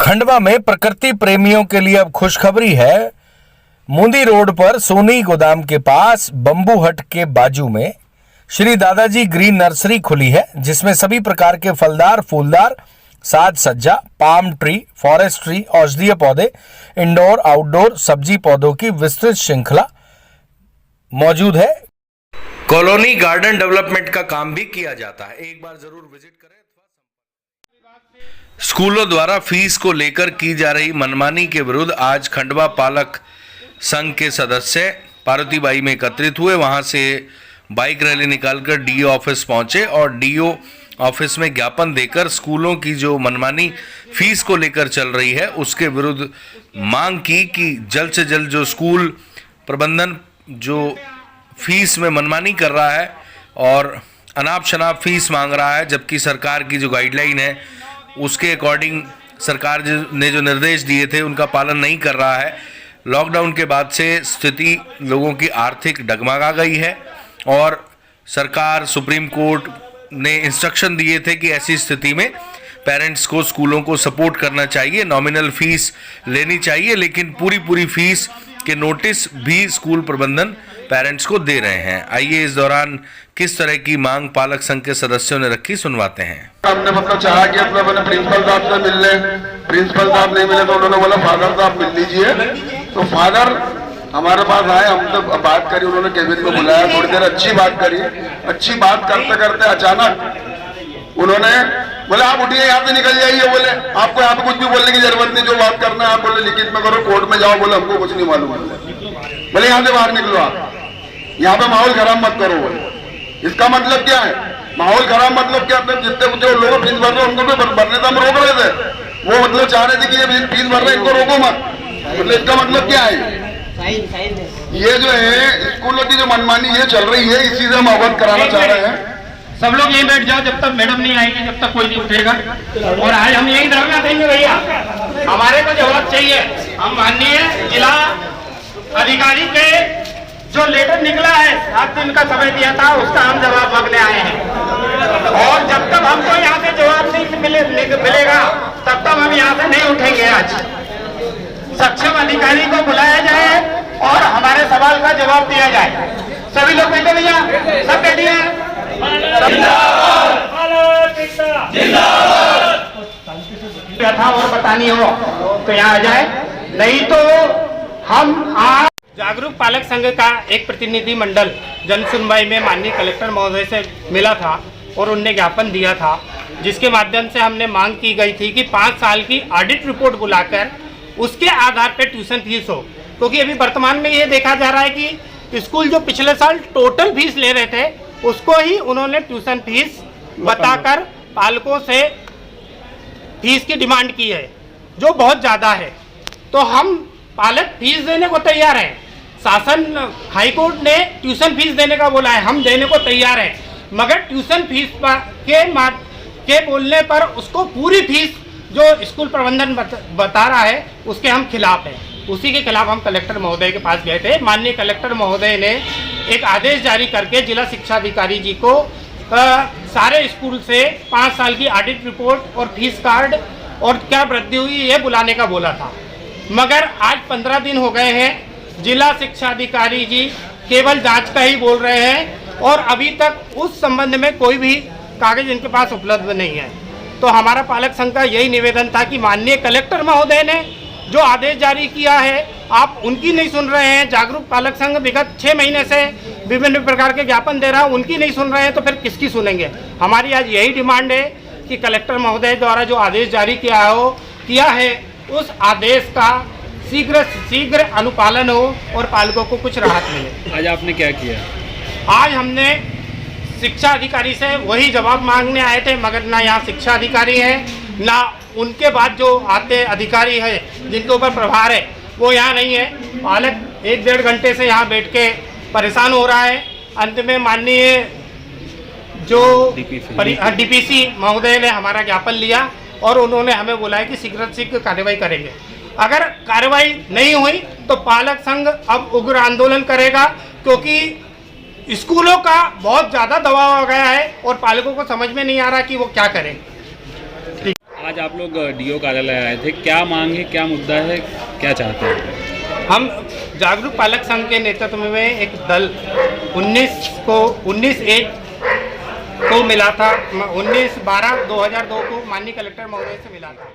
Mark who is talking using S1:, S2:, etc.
S1: खंडवा में प्रकृति प्रेमियों के लिए अब खुशखबरी है। मुंदी रोड पर सोनी गोदाम के पास बंबू हट के बाजू में श्री दादाजी ग्रीन नर्सरी खुली है, जिसमें सभी प्रकार के फलदार, फूलदार, साज सज्जा, पाम ट्री, फॉरेस्ट ट्री, औषधीय पौधे, इंडोर आउटडोर सब्जी पौधों की विस्तृत श्रृंखला मौजूद है। कॉलोनी गार्डन डेवलपमेंट का काम भी किया जाता है, एक बार जरूर विजिट करें। स्कूलों द्वारा फीस को लेकर की जा रही मनमानी के विरुद्ध आज खंडवा पालक संघ के सदस्य पार्वतीबाई में एकत्रित हुए। वहां से बाइक रैली निकालकर डीओ ऑफिस पहुंचे और डीओ ऑफिस में ज्ञापन देकर स्कूलों की जो मनमानी फीस को लेकर चल रही है उसके विरुद्ध मांग की कि जल्द से जल्द जो स्कूल प्रबंधन जो फीस में मनमानी कर रहा है और अनाप शनाप फीस मांग रहा है, जबकि सरकार की जो गाइडलाइन है उसके अकॉर्डिंग सरकार ने जो निर्देश दिए थे उनका पालन नहीं कर रहा है। लॉकडाउन के बाद से स्थिति लोगों की आर्थिक डगमगा गई है और सरकार, सुप्रीम कोर्ट ने इंस्ट्रक्शन दिए थे कि ऐसी स्थिति में पेरेंट्स को स्कूलों को सपोर्ट करना चाहिए, नॉमिनल फीस लेनी चाहिए, लेकिन पूरी फीस के नोटिस भी स्कूल प्रबंधन पेरेंट्स को दे रहे हैं। आइए इस दौरान किस तरह की मांग पालक संघ के सदस्यों ने रखी, सुनवाते हैं।
S2: हमने चाहा कि प्रिंसिपल साहब से मिल ले, प्रिंसिपल साहब नहीं मिले तो उन्होंने बोला फादर साहब मिल लीजिए। तो फादर हमारे पास आए, हम तो बात करी, उन्होंने केबिन में बुलाया, थोड़ी देर अच्छी बात करी। अच्छी बात करते करते अचानक उन्होंने बोले आप उठिए, यहाँ से निकल जाइए। बोले आपको यहाँ पे कुछ भी बोलने की जरूरत नहीं, जो बात करना है आप बोले लिखित में करो, कोर्ट में जाओ। बोले हमको कुछ नहीं मालूम है। बोले यहाँ से बाहर निकलो, आप यहाँ पे माहौल खराब मत करो। बोले इसका मतलब क्या है? माहौल खराब मतलब क्या? अपने जितने जो लोग फीस भर रहे हैं उनको भी भरने से हम रोक रहे थे। वो मतलब चाह रहे थे कि ये फीस भर रहे हैं, इनको रोको मत। मतलब इसका मतलब क्या है? ये जो है स्कूलों की जो मनमानी ये चल रही है, इसी से हम अवगत कराना चाह रहे हैं।
S3: सब लोग यहीं बैठ जाओ, जब तक मैडम नहीं आएगी, जब तक कोई नहीं उठेगा। और आज हम यही धरना देंगे भैया, हमारे को जवाब चाहिए। हम माननीय जिला अधिकारी के जो लेटर निकला है 7 दिन का समय दिया था, उसका हम जवाब मांगने आए हैं। और जब तक हमको यहाँ से जवाब नहीं मिलेगा तब तक हम यहाँ से नहीं उठेंगे। आज सक्षम अधिकारी को बुलाया जाए और हमारे सवाल का जवाब दिया जाए। सभी लोग बैठे भैया, सब बैठिए। कथा और बतानी हो तो यहाँ आ जाए, नहीं तो हम आज जागरूक पालक संघ का एक प्रतिनिधि मंडल जन सुनवाई में माननीय कलेक्टर महोदय से मिला था और उनने ज्ञापन दिया था, जिसके माध्यम से हमने मांग की गई थी कि 5 साल की ऑडिट रिपोर्ट बुलाकर उसके आधार पर ट्यूशन फीस हो। क्योंकि अभी वर्तमान में ये देखा जा रहा है कि स्कूल जो पिछले साल टोटल फीस ले रहे थे उसको ही उन्होंने ट्यूशन फीस बताकर पालकों से फीस की डिमांड की है, जो बहुत ज़्यादा है। तो हम पालक फीस देने को तैयार हैं। शासन हाई कोर्ट ने ट्यूशन फीस देने का बोला है, हम देने को तैयार हैं, मगर ट्यूशन फीस के बोलने पर उसको पूरी फीस जो स्कूल प्रबंधन बता रहा है उसके हम खिलाफ हैं। उसी के खिलाफ हम कलेक्टर महोदय के पास गए थे। माननीय कलेक्टर महोदय ने एक आदेश जारी करके जिला शिक्षा अधिकारी जी को सारे स्कूल से 5 साल की ऑडिट रिपोर्ट और फीस कार्ड और क्या वृद्धि हुई ये बुलाने का बोला था। मगर आज 15 दिन हो गए हैं, जिला शिक्षा अधिकारी जी केवल जांच का ही बोल रहे हैं और अभी तक उस संबंध में कोई भी कागज इनके पास उपलब्ध नहीं है। तो हमारा पालक संघ का यही निवेदन था कि माननीय कलेक्टर महोदय ने जो आदेश जारी किया है आप उनकी नहीं सुन रहे हैं। जागरूक पालक संघ विगत 6 महीने से विभिन्न प्रकार के ज्ञापन दे रहा है, उनकी नहीं सुन रहे हैं तो फिर किसकी सुनेंगे? हमारी आज यही डिमांड है कि कलेक्टर महोदय द्वारा जो आदेश जारी किया है उस आदेश का शीघ्र अनुपालन हो और पालकों को कुछ राहत मिले।
S4: आज आपने क्या किया? आज
S3: हमने शिक्षा अधिकारी से वही जवाब मांगने आए थे, मगर ना यहाँ शिक्षा अधिकारी है, ना उनके बाद जो आते अधिकारी है जिनके ऊपर प्रभार है वो यहाँ नहीं है। पालक 1-1.5 घंटे से यहाँ बैठ के परेशान हो रहा है। अंत में माननीय जो डीपीसी महोदय ने हमारा ज्ञापन लिया और उन्होंने हमें बोला है कि शीघ्र कार्रवाई करेंगे। अगर कार्रवाई नहीं हुई तो पालक संघ अब उग्र आंदोलन करेगा, क्योंकि स्कूलों का बहुत ज़्यादा दबाव आ गया है और पालकों को समझ में नहीं आ रहा कि वो क्या करें।
S4: आज आप लोग डीओ कार्यालय आए थे, क्या मांग है, क्या मुद्दा है, क्या चाहते हैं?
S3: हम जागरूक पालक संघ के नेतृत्व में एक दल 19/1 को मिला था, 19/12/2002 को माननीय कलेक्टर महोदय से मिला था।